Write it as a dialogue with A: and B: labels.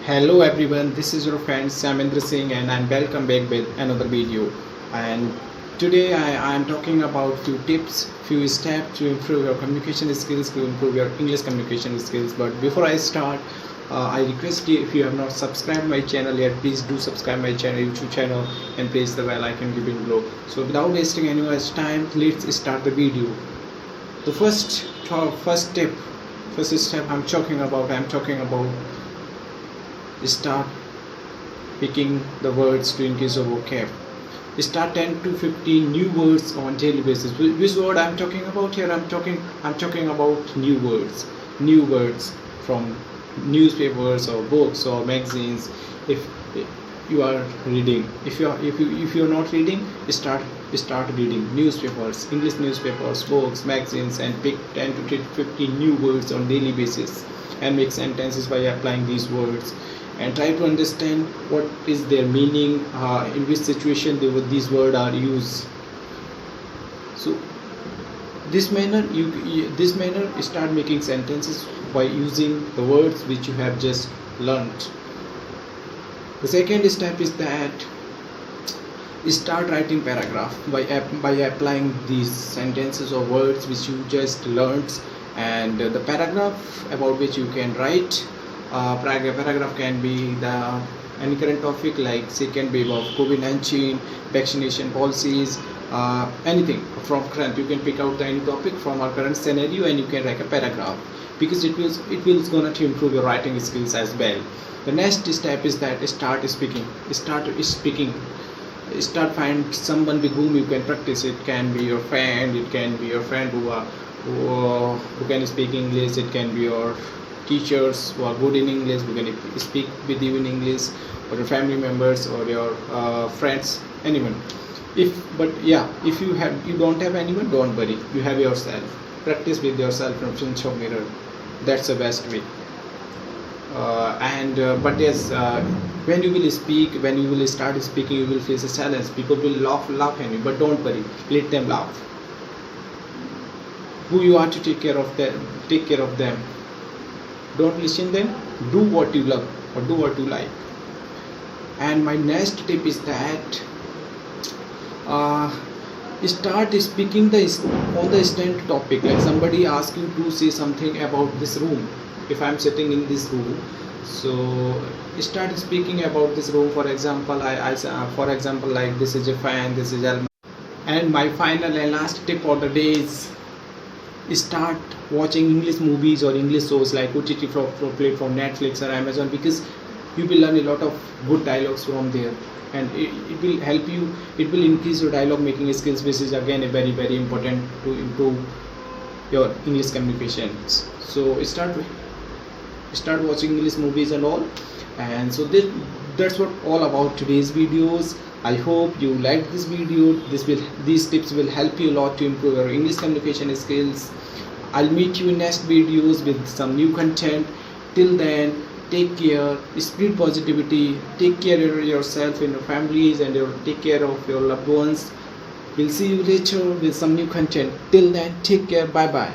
A: Hello everyone, this is your friend Samendra Singh and I'm welcome back with another video. And today I am talking about few tips, few steps to improve your communication skills, to improve your English communication skills. But before I start, I request you, if you have not subscribed my channel yet, please do subscribe my channel, YouTube channel, and press the bell icon given below. So without wasting anyone's time, let's start the video. The first step I'm talking about start picking the words to increase your vocab. Start 10 to 15 new words on daily basis. Which word I'm talking about here? I'm talking about new words from newspapers or books or magazines. If you are reading, if you're not reading, start reading newspapers, English newspapers, books, magazines, and pick 10 to 15 new words on daily basis and make sentences by applying these words, and try to understand what is their meaning, in which situation these words are used. So this manner you start making sentences by using the words which you have just learnt. The second step is that start writing paragraph by applying these sentences or words which you just learnt, and the paragraph about which you can write. Paragraph can be any current topic, like say can be about COVID-19, vaccination policies, anything from current. You can pick out any topic from our current scenario and you can write a paragraph, because it will gonna to improve your writing skills as well. The next step is that start speaking. Start find someone with whom you can practice. It can be your friend. It can be your friend who can speak English. It can be your teachers who are good in English, who can speak with you in English, or your family members or your friends, anyone. If you don't have anyone, don't worry, you have yourself. Practice with yourself in front of mirror. That's the best way. But yes, when you will start speaking, you will face a challenge. People will laugh at you, but don't worry, let them laugh. Who you are to take care of them. Don't listen them. Do what you love or do what you like. And my next tip is that start speaking on the stand topic. Like somebody asks you to say something about this room. If I'm sitting in this room, so start speaking about this room. For example, for example, like this is a fan, this is a. And my final and last tip for the day is start watching English movies or English shows like OTT platform Netflix or Amazon, because you will learn a lot of good dialogues from there, and it will help you. It will increase your dialogue making skills, which is again a very important to improve your English communications. So start watching English movies and all. And so that's what all about today's videos. I hope you liked this video. These tips will help you a lot to improve your English communication skills. I'll meet you in next videos with some new content. Till then, take care, spread positivity, take care of yourself and your families, and take care of your loved ones. We'll see you later with some new content. Till then, take care. Bye bye.